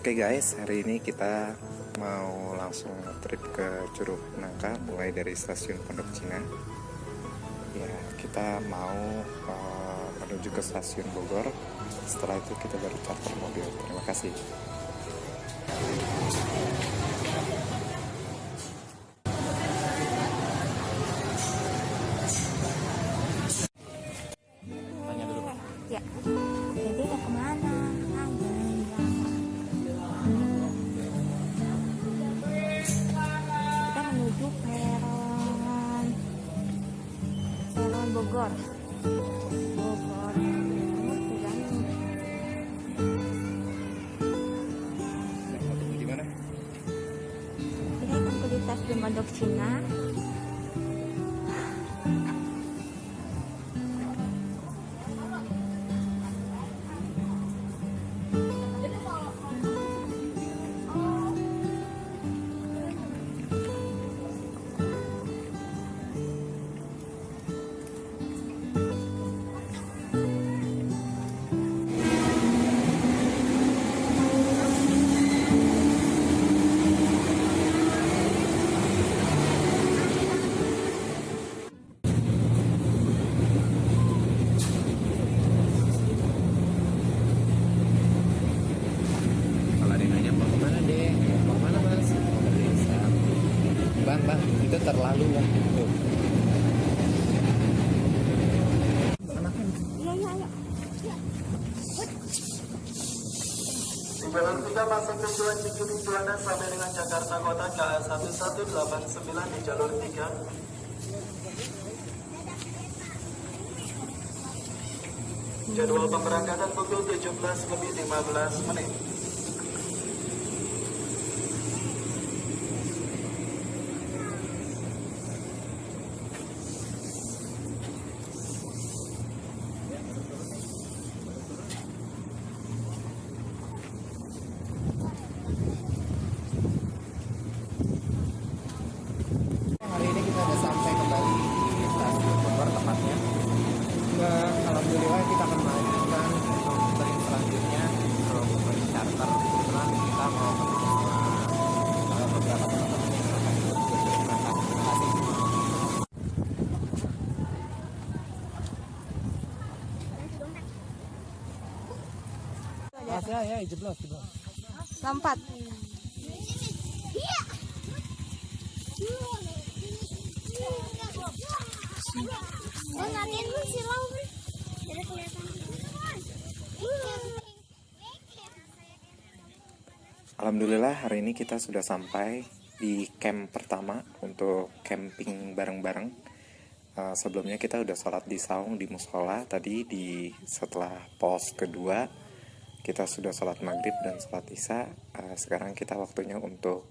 Oke guys, hari ini kita mau langsung trip ke Curug Nangka mulai dari stasiun Pondok Cina. Ya, kita mau menuju ke stasiun Bogor. Setelah itu kita baru charter mobil. Terima kasih. Tanya dulu. Ya, jadi mau kemana? Kita menuju peron Bogor. Bogor. Di mana? Kita akan ke stasiun Pondok Cina. Bang, itu terlalu lah. Tujuan kita masuk tujuan Cikini Juanda sampai dengan Jakarta Kota KA 1189 di jalur 3. Jadwal pemberangkatan pukul 17:15. Hari ini kita sudah sampai kembali di stasiun Bogor tepatnya. Alhamdulillah kita akan melanjutkan untuk trip selanjutnya untuk charter. Kebetulan kita mau ketemu sama beberapa teman-teman yang akan ikut ke Curug Nangka. Terima kasih. Ya, jeblos. Lompat. Alhamdulillah hari ini kita sudah sampai di camp pertama untuk camping bareng-bareng. Sebelumnya kita udah sholat di saung di musola tadi setelah pos kedua kita sudah sholat maghrib dan sholat isya. Sekarang kita waktunya untuk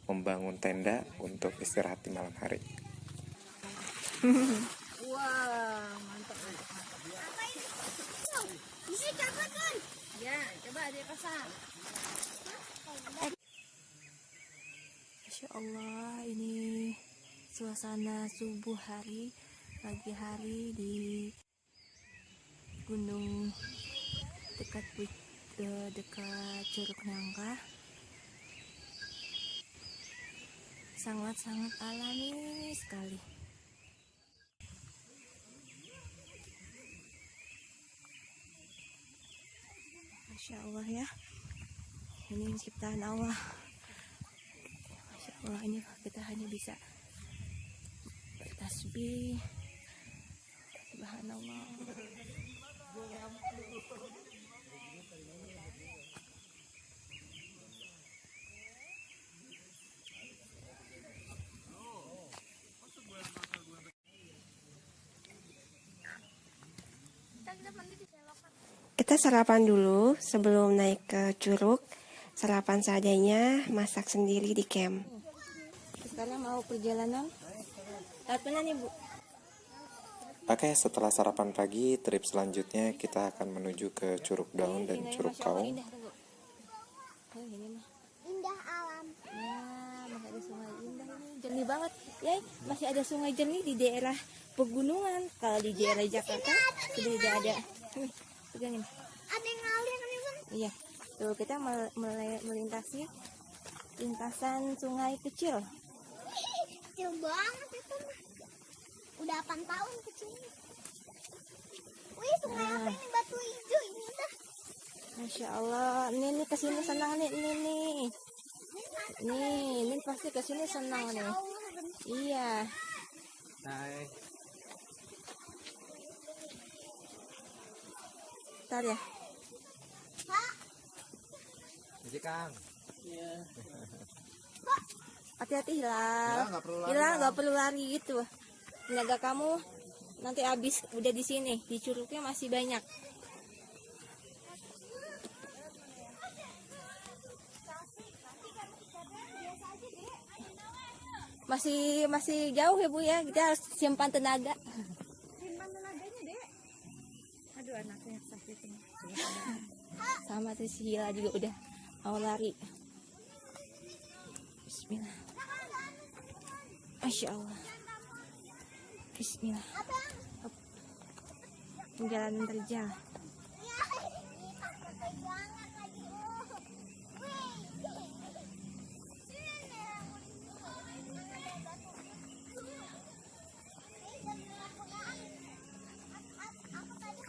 membangun tenda untuk istirahat di malam hari. Wah, mantap. Bisa dapat kan? Ya, coba dia pasang. Masya Allah, ini suasana subuh hari, pagi hari di gunung dekat Curug Nangka. Sangat-sangat alami sekali. Masya Allah ya, ini ciptaan Allah. Masya Allah, ini kita hanya bisa bertasbih. Subhanallah. Kita sarapan dulu sebelum naik ke curug. Sarapan seadanya, masak sendiri di camp. Sekarang mau perjalanan. Apa nih, Bu? Oke, setelah sarapan pagi, trip selanjutnya kita akan menuju ke Curug Daun dan Curug Kaung. Indah alam. Ya, masih ada sungai indah ini. Jernih banget. Ya, masih ada sungai jernih di daerah pegunungan. Kalau di daerah Jakarta sudah tidak ada. Pegangin. Ada yang ngalir nih, Bang. Iya. Tuh kita melintasi lintasan sungai kecil. Kecil banget itu mah. Udah 8 tahun kecilnya. Wih, sungai apa ini? Batu hijau ini dah. Masya Allah, ini kesini senang nih, ini pasti kesini senang nih. Iya. Hai. Bentar ya. Jadi Kang. Iya. Hati-hati Hilal. Ya, nggak perlu lari, Hilal Kang. nggak perlu lari gitu. Tenaga kamu nanti habis udah di sini. Di curugnya masih banyak. Masih jauh ya Bu ya. Kita harus simpan tenaga. Simpan tenaganya, Dek. Aduh anaknya sakit ini. Sama tuh si Hila juga udah mau lari. Bismillah. Masya Allah. Bismillah. Hop. Perjalanan terjal.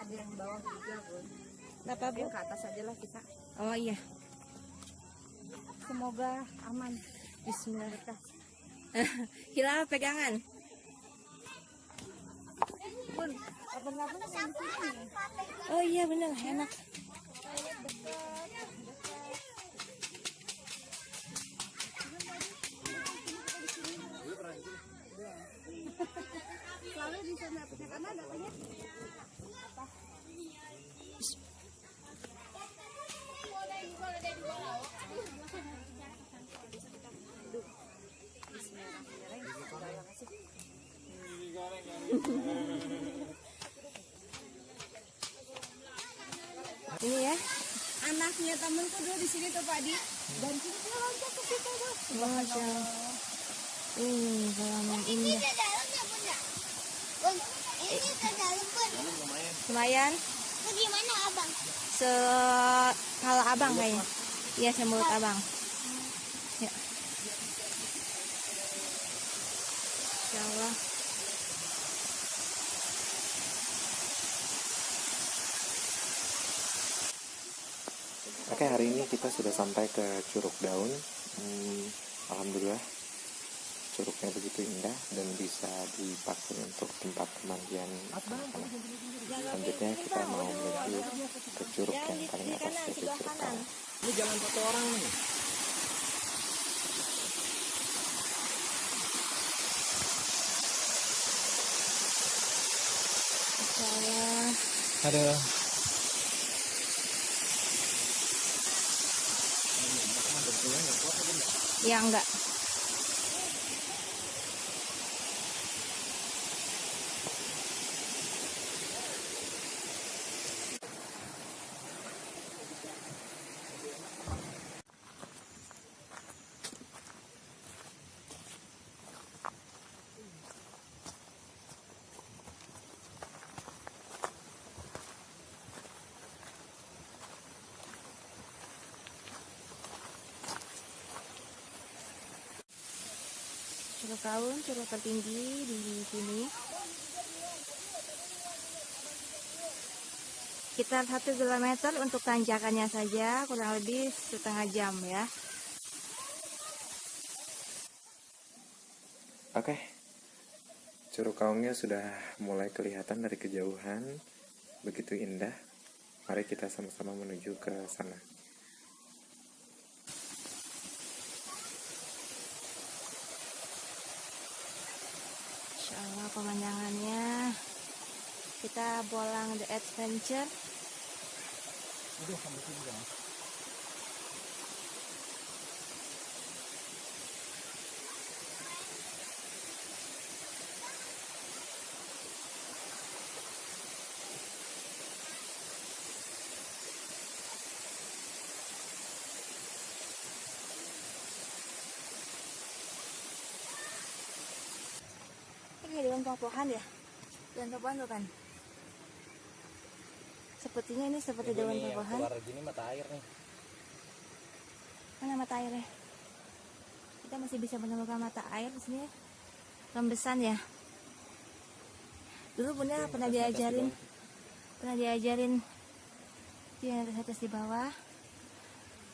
Ada yang bawah juga, Bun. Kenapa Bu? Ke atas aja lah kita. Oh iya. Semoga aman. Bismillah. Hila pegangan. Bun, abang-abang yang sini. Oh iya bener enak. Selalu di sana punya kamar datanya. Ini ya. Anaknya temenku dulu di sini tuh Pak Di. Dan sini dia loncat ke situ tuh. Masya Allah. Ini halaman indah. Ke dalam ya Bun ya? Bun, ini ke dalam Bun. Lumayan. Itu gimana Abang? Kalau abang kayaknya. Iya semulut abang. Ya. Insya Allah. Oke, hari ini kita sudah sampai ke Curug Daun. Alhamdulillah curugnya begitu indah dan bisa dipakai untuk tempat pemandian anak-anak. Selanjutnya kita mau menuju ke curug yang paling atas, yaitu Curug Kawah. Ini jalan satu orang nih. Insya Allah. Ada. Ya enggak. Curug Kaun, curug tertinggi di sini. Sekitar 1 km untuk tanjakannya saja, kurang lebih setengah jam ya. Oke, Curug Kaungnya sudah mulai kelihatan dari kejauhan, begitu indah. Mari kita sama-sama menuju ke sana. Insya Allah pemandangannya. Kita bolang The Adventure. Ini daun pohon ya? Daun pohon bukan? Sepertinya ini seperti daun pohon. Keluar gini mata air nih. Mana mata airnya? Kita masih bisa menemukan mata air di sini. Rembesan ya. Dulu Bunda pernah diajarin di atas di bawah.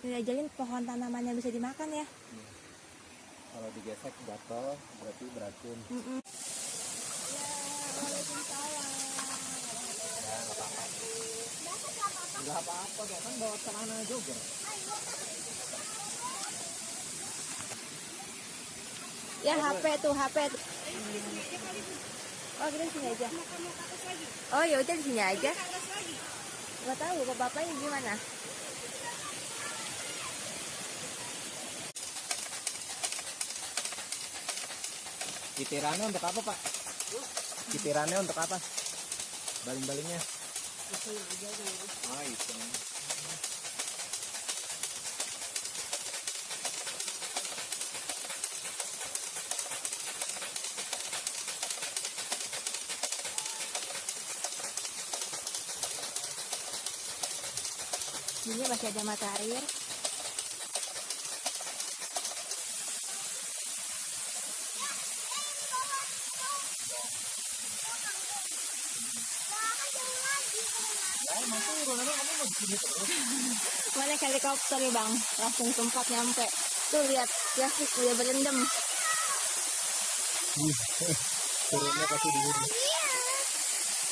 Diajarin pohon tanaman yang bisa dimakan ya. Kalau digesek gatel berarti beracun. Nggak apa-apa, kan bawa celana juga. Ya HP tuh. Oh kita di sini aja. Oh ya udah di sini aja. Gak tahu kok bapaknya gimana. Kitirannya untuk apa, Pak? Kitirannya untuk apa? Baling-balingnya? Oh, itu. Ini masih ada mata air. Mana helikopter nih bang, langsung tempat nyampe. Tuh lihat, ya udah berendam. Turunnya pasti di sini.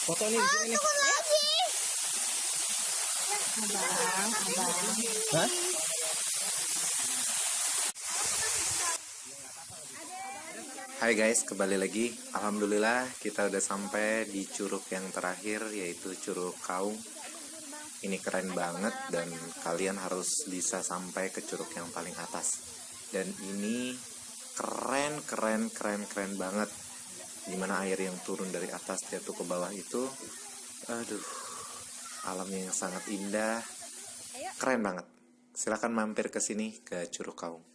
Foto nih di sini. Abang. Hah? Hai guys, kembali lagi. Alhamdulillah kita udah sampai di curug yang terakhir, yaitu Curug Kaung. Ini keren banget dan kalian harus bisa sampai ke curug yang paling atas. Dan ini keren banget. Dimana air yang turun dari atas jatuh ke bawah itu, aduh, alamnya yang sangat indah, keren banget. Silahkan mampir ke sini ke Curug Kaung.